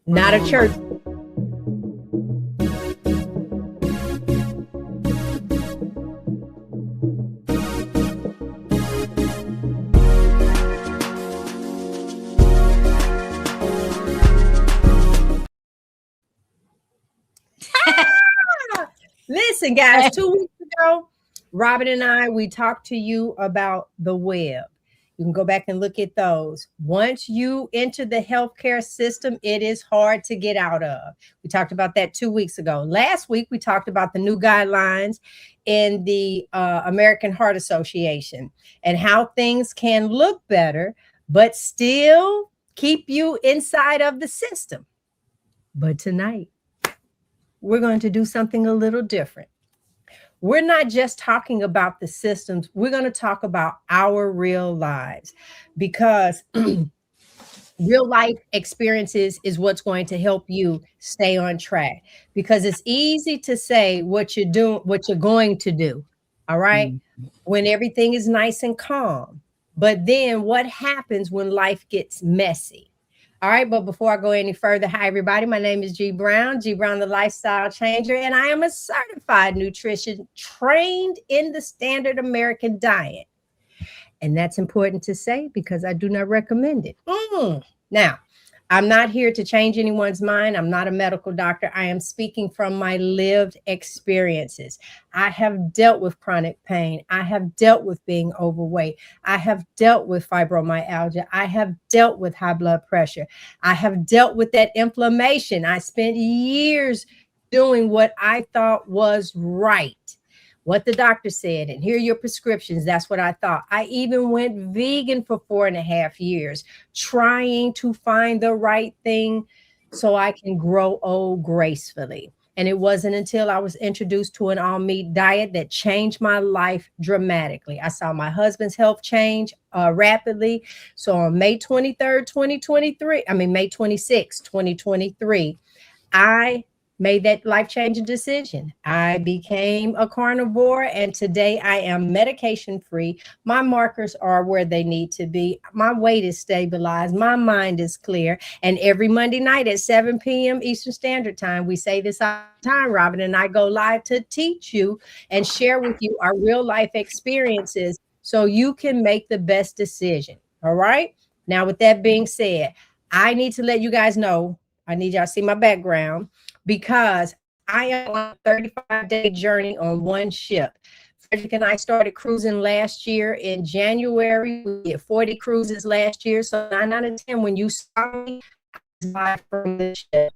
not a church. Listen, guys, 2 weeks ago, Robin and I, we talked to you about the web. You can go back and look at those. Once you enter the healthcare system, it is hard to get out of. We talked about that 2 weeks ago. Last week, we talked about the new guidelines in the American Heart Association and how things can look better, but still keep you inside of the system. But tonight, we're going to do something a little different. We're not just talking about the systems. We're going to talk about our real lives, because real life experiences is what's going to help you stay on track, because it's easy to say what you're doing, what you're going to do. All right. When everything is nice and calm. But then what happens when life gets messy? All right, but before I go any further, hi, everybody. My name is G Brown, the Lifestyle Changer, and I am a certified nutrition trained in the standard American diet. And that's important to say because I do not recommend it. Now, I'm not here to change anyone's mind. I'm not a medical doctor. I am speaking from my lived experiences. I have dealt with chronic pain. I have dealt with being overweight. I have dealt with fibromyalgia. I have dealt with high blood pressure. I have dealt with that inflammation. I spent years doing what I thought was right, what the doctor said, and here are your prescriptions. That's what I thought. I even went vegan for 4.5 years, trying to find the right thing so I can grow old gracefully. And it wasn't until I was introduced to an all-meat diet that changed my life dramatically. I saw my husband's health change rapidly. So on May 26, 2023, I made that life-changing decision. I became a carnivore, and today I am medication-free. My markers are where they need to be. My weight is stabilized. My mind is clear. And every Monday night at 7 p.m. Eastern Standard Time, we say this all the time, Robin and I go live to teach you and share with you our real-life experiences so you can make the best decision. All right? Now, with that being said, I need to let you guys know, I need y'all to see my background, because I am on a 35-day journey on one ship. Frederick and I started cruising last year in January. We did 40 cruises last year. So 9 out of 10, when you saw me, I was live from the ship.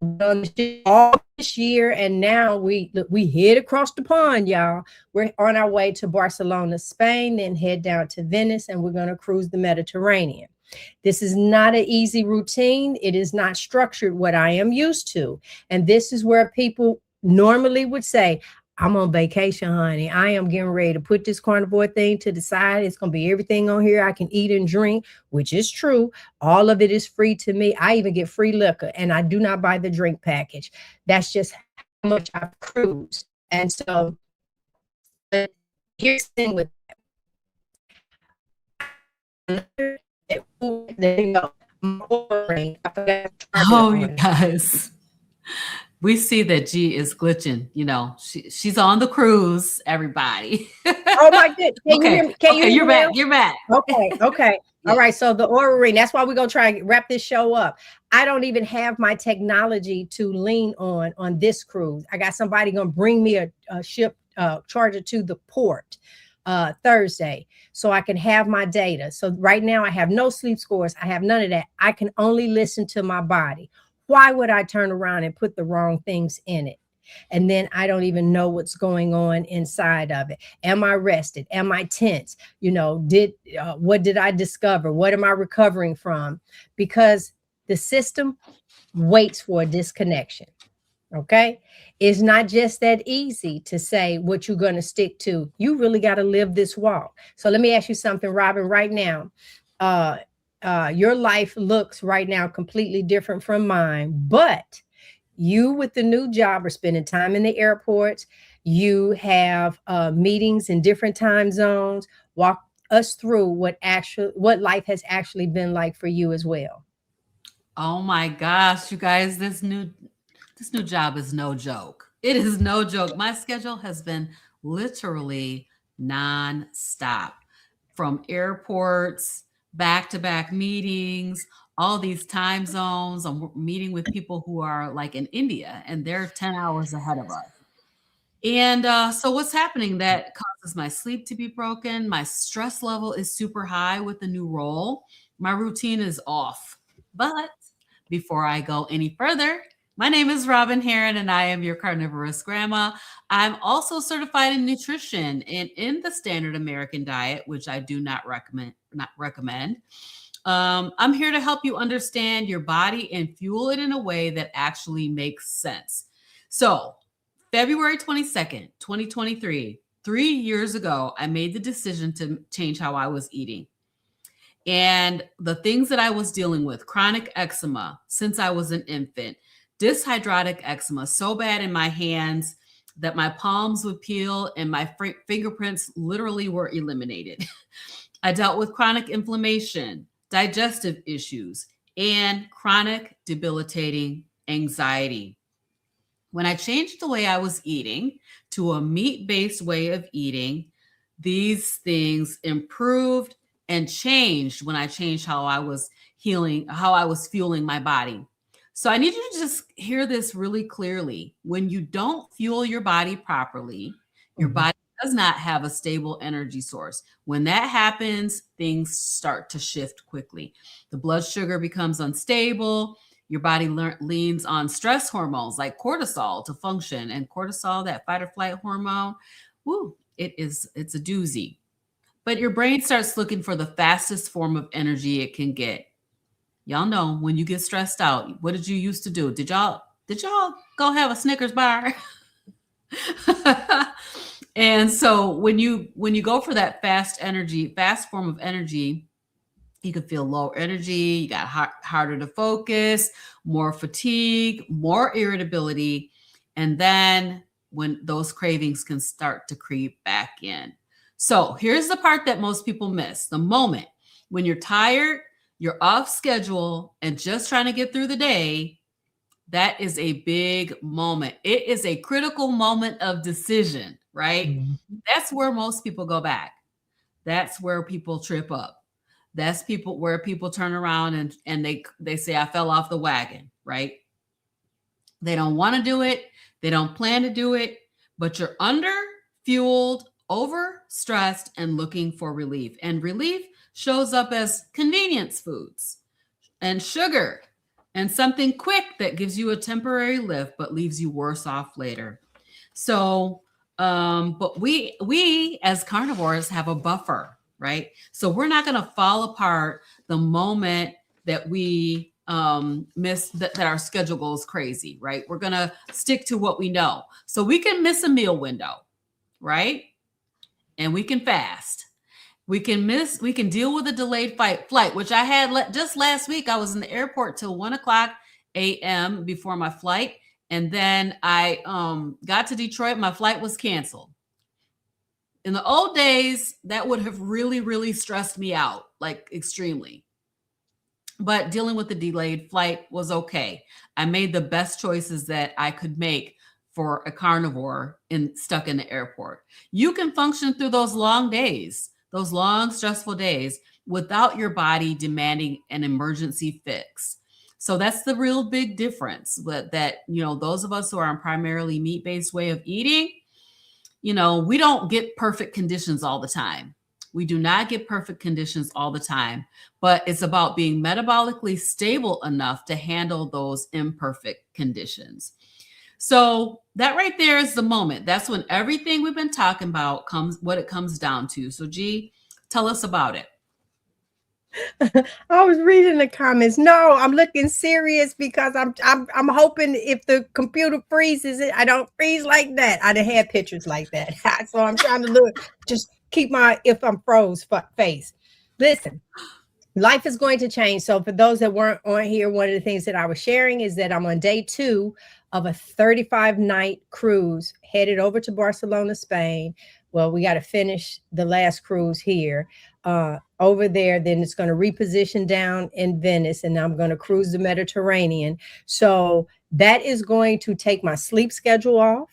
We've done the ship all this year, and now we head across the pond, y'all. We're on our way to Barcelona, Spain, then head down to Venice, and we're going to cruise the Mediterranean. This is not an easy routine. It is not structured what I am used to. And this is where people normally would say, I'm on vacation, honey. I am getting ready to put this carnivore thing to the side. It's going to be everything on here I can eat and drink, which is true. All of it is free to me. I even get free liquor, and I do not buy the drink package. That's just how much I've cruised. And so here's the thing with that. Oh, you guys, we see that G is glitching. You know, she's on the cruise. Everybody. Oh my goodness! Can you hear me? Can you hear you're me back. now? You're back. Okay. Yeah. All right. So the Oura ring. That's why we're gonna try and wrap this show up. I don't even have my technology to lean on this cruise. I got somebody gonna bring me a ship charger to the port Thursday, so I can have my data. So right now I have no sleep scores. I have none of that. I can only listen to my body. Why would I turn around and put the wrong things in it? And then I don't even know what's going on inside of it. Am I rested? Am I tense? You know, what did I discover? What am I recovering from? Because the system waits for a disconnection. Okay. It's not just that easy to say what you're going to stick to. You really got to live this walk. So let me ask you something, Robin, right now. Your life looks right now completely different from mine, but you with the new job are spending time in the airports. You have meetings in different time zones. Walk us through what life has actually been like for you as well. Oh my gosh, you guys, this new job is no joke. It is no joke. My schedule has been literally nonstop, from airports, back to back meetings, all these time zones. I'm meeting with people who are like in India and they're 10 hours ahead of us. And so, what's happening that causes my sleep to be broken? My stress level is super high with the new role. My routine is off. But before I go any further, my name is Robin Heron and I am your carnivorous grandma. I'm also certified in nutrition and in the standard American diet, which I do not recommend. I'm here to help you understand your body and fuel it in a way that actually makes sense. So, February 22nd, 2023, 3 years ago, I made the decision to change how I was eating. And the things that I was dealing with, chronic eczema since I was an infant, dyshydrotic eczema, so bad in my hands that my palms would peel and my fingerprints literally were eliminated. I dealt with chronic inflammation, digestive issues, and chronic debilitating anxiety. When I changed the way I was eating to a meat based way of eating, these things improved and changed when I changed how I was healing, how I was fueling my body. So I need you to just hear this really clearly. When you don't fuel your body properly, your body does not have a stable energy source. When that happens, things start to shift quickly. The blood sugar becomes unstable. Your body leans on stress hormones like cortisol to function, and cortisol, that fight or flight hormone, woo, it's a doozy. But your brain starts looking for the fastest form of energy it can get. Y'all know when you get stressed out, what did you used to do? Did y'all go have a Snickers bar? And so when you go for that fast form of energy, you can feel low energy, you got harder to focus, more fatigue, more irritability, and then when those cravings can start to creep back in. So here's the part that most people miss: the moment when you're tired, you're off schedule, and just trying to get through the day. That is a big moment. It is a critical moment of decision, right? That's where most people go back. That's where people trip up. That's people where people turn around and they say, I fell off the wagon, right? They don't want to do it. They don't plan to do it, but you're under fueled, over stressed, and looking for relief. And relief shows up as convenience foods and sugar and something quick that gives you a temporary lift but leaves you worse off later. So, but we as carnivores have a buffer, right? So we're not going to fall apart the moment that we miss that our schedule goes crazy, right? We're going to stick to what we know. So we can miss a meal window, right? And we can fast. We can deal with a delayed flight, which I had just last week. I was in the airport till 1:00 a.m. before my flight. And then I got to Detroit. My flight was canceled. In the old days, that would have really, really stressed me out, like extremely. But dealing with the delayed flight was okay. I made the best choices that I could make for a carnivore stuck in the airport. You can function through those long days, those long, stressful days, without your body demanding an emergency fix. So that's the real big difference that, those of us who are on primarily meat-based way of eating, we don't get perfect conditions all the time. We do not get perfect conditions all the time, but it's about being metabolically stable enough to handle those imperfect conditions. So that right there is the moment. That's when everything we've been talking about what it comes down to. So G, tell us about it. I was reading the comments. No, I'm looking serious because I'm hoping if the computer freezes it, I don't freeze like that. I done had pictures like that. So I'm trying to just keep my if I'm froze face. Listen, life is going to change. So for those that weren't on here, one of the things that I was sharing is that I'm on day 2 of a 35-night cruise headed over to Barcelona, Spain. Well, we got to finish the last cruise here. Over there, then it's going to reposition down in Venice, and I'm going to cruise the Mediterranean. So that is going to take my sleep schedule off.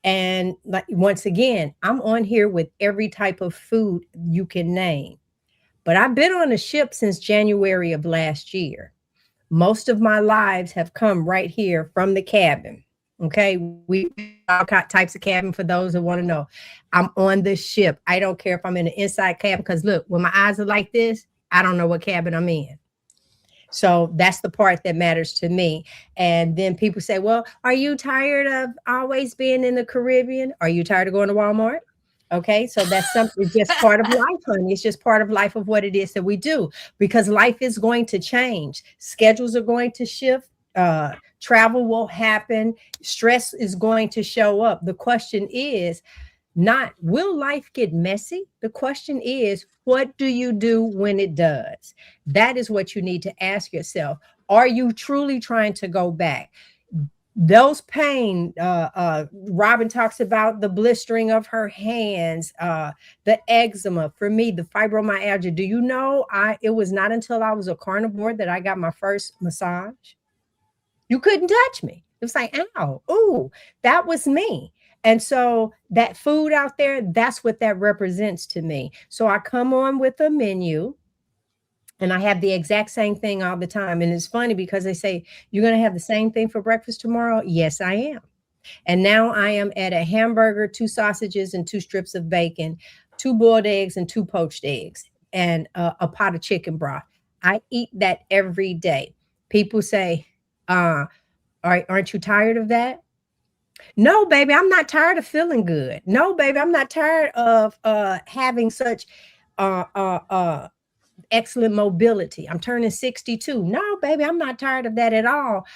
And like once again, I'm on here with every type of food you can name. But I've been on a ship since January of last year. Most of my lives have come right here from the cabin. Okay, we all types of cabin for those that want to know. I'm on the ship. I don't care if I'm in the inside cabin because look, when my eyes are like this, I don't know what cabin I'm in. So that's the part that matters to me. And then people say, well, are you tired of always being in the Caribbean? Are you tired of going to Walmart? Okay, so that's something, it's just part of life, honey. It's just part of life of what it is that we do because life is going to change. Schedules are going to shift. Travel will happen. Stress is going to show up. The question is, not will life get messy? The question is, what do you do when it does? That is what you need to ask yourself. Are you truly trying to go back? Those pain, Robin talks about the blistering of her hands, the eczema. For me, the fibromyalgia. Do you know? It was not until I was a carnivore that I got my first massage. You couldn't touch me. It was like, ow, ooh, that was me. And so that food out there, that's what that represents to me. So I come on with a menu and I have the exact same thing all the time. And it's funny because they say, you're going to have the same thing for breakfast tomorrow? Yes, I am. And now I am at a hamburger, 2 sausages, and 2 strips of bacon, 2 boiled eggs, and 2 poached eggs, and a pot of chicken broth. I eat that every day. People say, aren't you tired of that? No, baby, I'm not tired of feeling good. No, baby, I'm not tired of having such uh, uh, uh, excellent mobility. I'm turning 62. No, baby, I'm not tired of that at all.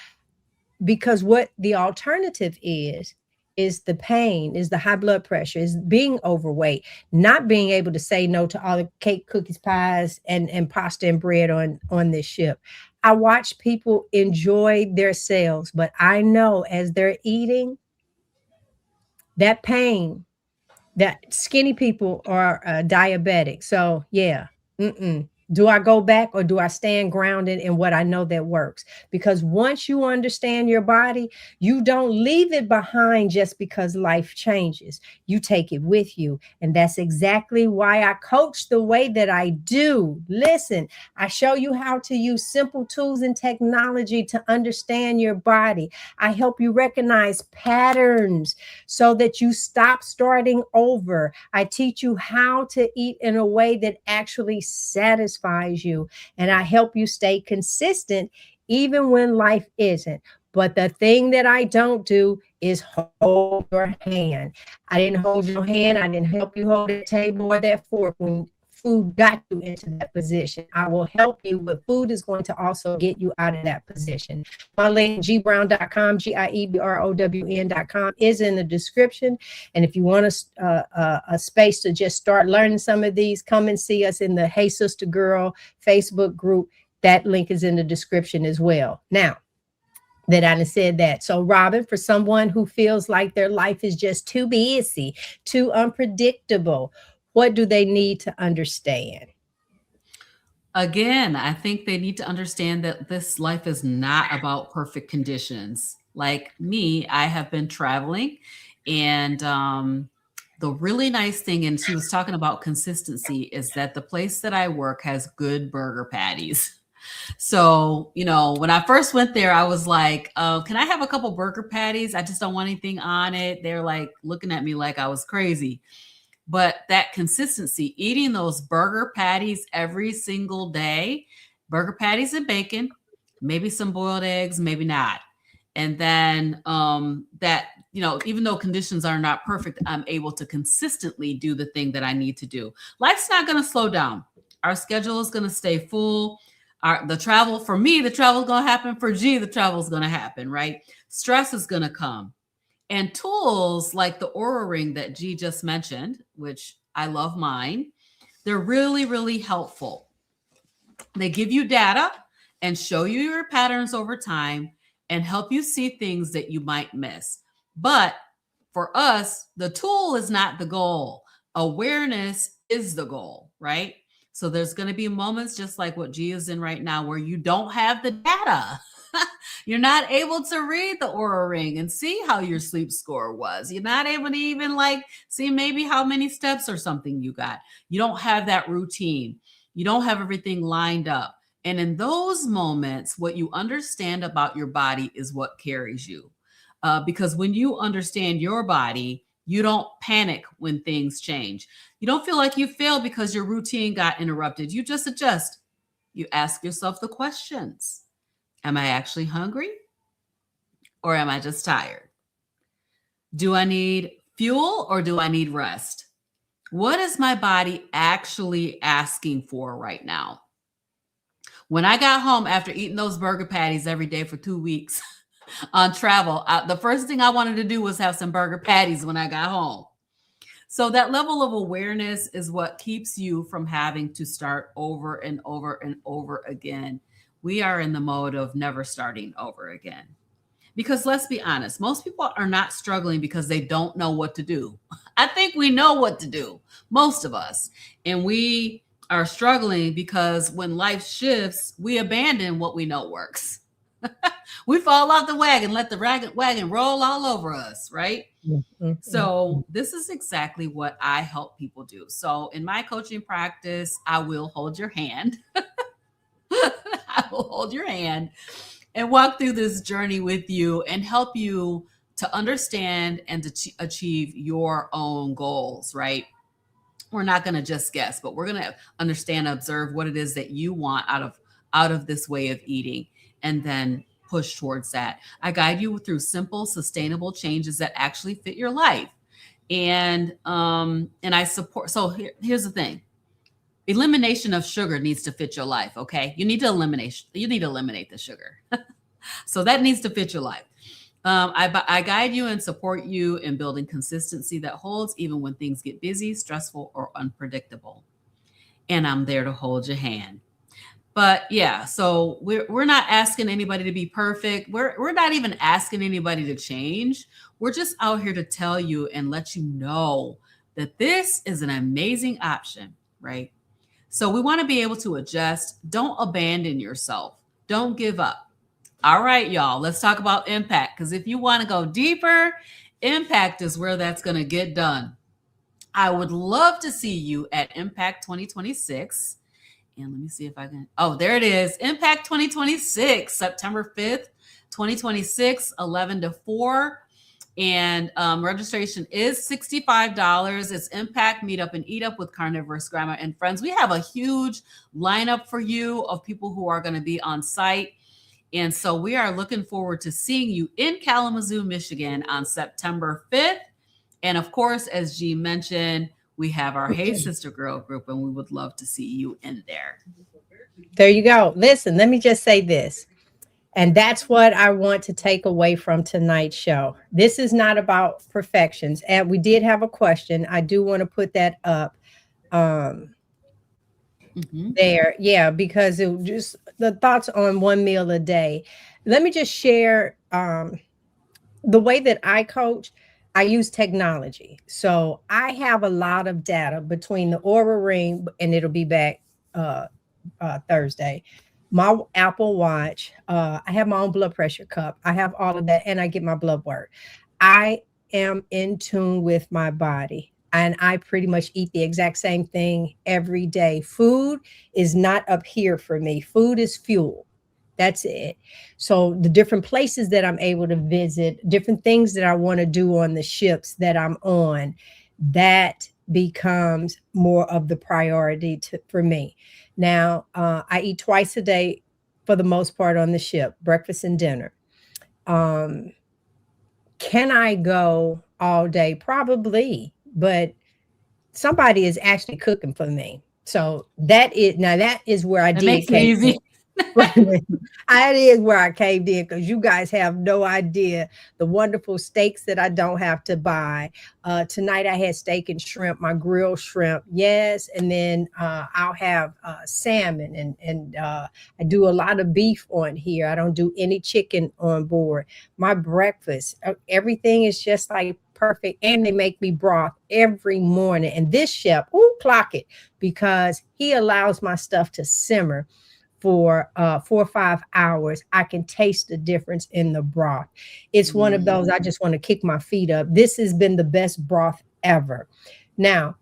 Because what the alternative is the pain, is the high blood pressure, is being overweight, not being able to say no to all the cake, cookies, pies, and pasta and bread on this ship. I watch people enjoy their selves, but I know as they're eating, that pain, that skinny people are diabetic. So yeah, do I go back or do I stand grounded in what I know that works? Because once you understand your body, you don't leave it behind just because life changes. You take it with you. And that's exactly why I coach the way that I do. Listen, I show you how to use simple tools and technology to understand your body. I help you recognize patterns so that you stop starting over. I teach you how to eat in a way that actually satisfies you. And I help you stay consistent even when life isn't. But the thing that I don't do is hold your hand. I didn't hold your hand. I didn't help you hold that table or that fork when food got you into that position. I will help you, but food is going to also get you out of that position. My link, gbrown.com, GIEBROWN.com, is in the description. And if you want a space to just start learning some of these, come and see us in the Hey Sister Girl Facebook group. That link is in the description as well. Now, that I said that. So, Robin, for someone who feels like their life is just too busy, too unpredictable, what do they need to understand? Again, I think they need to understand that this life is not about perfect conditions. Like me, I have been traveling, and the really nice thing, and she was talking about consistency, is that the place that I work has good burger patties. So, when I first went there, I was like, can I have a couple burger patties? I just don't want anything on it. They're like looking at me like I was crazy. But that consistency, eating those burger patties every single day, burger patties and bacon, maybe some boiled eggs, maybe not. And then that, even though conditions are not perfect, I'm able to consistently do the thing that I need to do. Life's not going to slow down. Our schedule is going to stay full. The travel, for me, the travel is going to happen. For G, the travel is going to happen, right? Stress is going to come. And tools like the Oura ring that G just mentioned, which I love mine, they're really, really helpful. They give you data and show you your patterns over time and help you see things that you might miss. But for us, the tool is not the goal. Awareness is the goal, right? So there's going to be moments just like what Gia's in right now where you don't have the data. You're not able to read the Oura ring and see how your sleep score was. You're not able to even like see maybe how many steps or something you got. You don't have that routine. You don't have everything lined up. And in those moments, what you understand about your body is what carries you. Because when you understand your body, you don't panic when things change. You don't feel like you failed because your routine got interrupted. You just adjust. You ask yourself the questions. Am I actually hungry? Or am I just tired? Do I need fuel or do I need rest? What is my body actually asking for right now? When I got home after eating those burger patties every day for 2 weeks on travel, the first thing I wanted to do was have some burger patties when I got home. So that level of awareness is what keeps you from having to start over and over and over again. We are in the mode of never starting over again. Because let's be honest, most people are not struggling because they don't know what to do. I think we know what to do, most of us. And we are struggling because when life shifts, we abandon what we know works. We fall off the wagon, let the wagon roll all over us, right? So this is exactly what I help people do. So in my coaching practice, I will hold your hand. I will hold your hand and walk through this journey with you and help you to understand and to achieve your own goals, right? We're not going to just guess, but we're going to understand, observe what it is that you want out of this way of eating, and then push towards that. I guide you through simple, sustainable changes that actually fit your life. And I support. So here's the thing. Elimination of sugar needs to fit your life, okay? You need to eliminate the sugar. So that needs to fit your life. I guide you and support you in building consistency that holds even when things get busy, stressful, or unpredictable. And I'm there to hold your hand. But yeah, so we're not asking anybody to be perfect. We're not even asking anybody to change. We're just out here to tell you and let you know that this is an amazing option, right? So we want to be able to adjust. Don't abandon yourself. Don't give up. All right, y'all, let's talk about impact. Because if you want to go deeper, impact is where that's going to get done. I would love to see you at Impact 2026. And let me see if I can. Oh, there it is. Impact 2026, September 5th, 2026, 11 to 4. And registration is $65. It's Impact Meet Up and Eat Up with Carnivorous Grandma and Friends. We have a huge lineup for you of people who are going to be on site. And so we are looking forward to seeing you in Kalamazoo, Michigan on September 5th. And of course, as G mentioned, we have our Hey Sister Girl group, and we would love to see you in there. There you go. Listen, let me just say this. And that's what I want to take away from tonight's show. This is not about perfections. And we did have a question. I do want to put that up there. Yeah, because it just the thoughts on one meal a day. Let me just share the way that I coach. I use technology. So I have a lot of data between the Oura ring, and it'll be back Thursday. My Apple Watch. I have my own blood pressure cup. I have all of that, and I get my blood work. I am in tune with my body, and I pretty much eat the exact same thing every day. Food is not up here for me. Food is fuel. That's it. So the different places that I'm able to visit, different things that I want to do on the ships that I'm on, that becomes more of the priority for me. Now, I eat twice a day for the most part on the ship, breakfast and dinner. Can I go all day? Probably, but somebody is actually cooking for me. So that is where I That did makes it easy. That is where I caved in, because you guys have no idea the wonderful steaks that I don't have to buy. Tonight I had steak and shrimp, my grilled shrimp, yes, and then I'll have salmon, and I do a lot of beef on here. I don't do any chicken on board. My breakfast, everything is just like perfect, and they make me broth every morning. And this chef, ooh, clock it, because he allows my stuff to simmer for 4 or 5 hours. I can taste the difference in the broth. It's one of those I just want to kick my feet up. This has been the best broth ever. Now,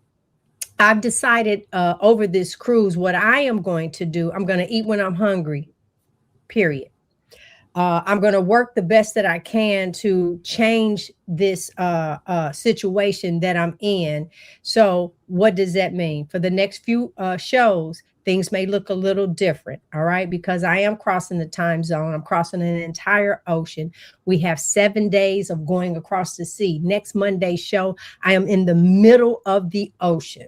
I've decided over this cruise what I am going to do. I'm going to eat when I'm hungry, period. I'm going to work the best that I can to change this situation that I'm in. So, what does that mean? For the next few shows, things may look a little different, all right? Because I am crossing the time zone, I'm crossing an entire ocean. We have 7 days of going across the sea. Next Monday's show, I am in the middle of the ocean.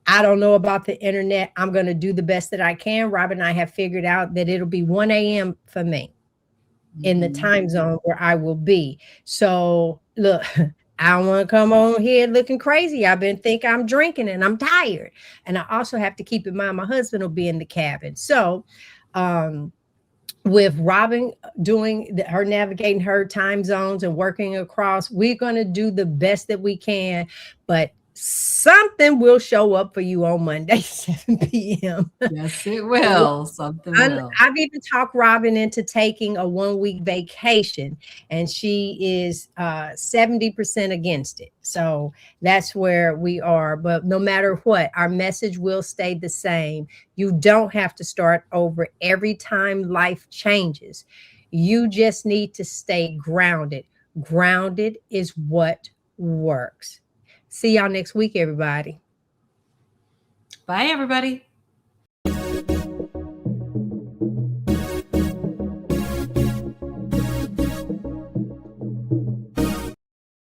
I don't know about the internet. I'm going to do the best that I can. Robin and I have figured out that it'll be 1 a.m. for me in the time zone where I will be. So look, I don't want to come on here looking crazy. I've been think I'm drinking and I'm tired. And I also have to keep in mind my husband will be in the cabin. So with Robin doing her navigating her time zones and working across, we're going to do the best that we can, but something will show up for you on Monday, 7 p.m. Yes, it will. Something will. I've even talked Robin into taking a 1 week vacation, and she is 70% against it. So that's where we are. But no matter what, our message will stay the same. You don't have to start over every time life changes. You just need to stay grounded. Grounded is what works. See y'all next week, everybody. Bye, everybody.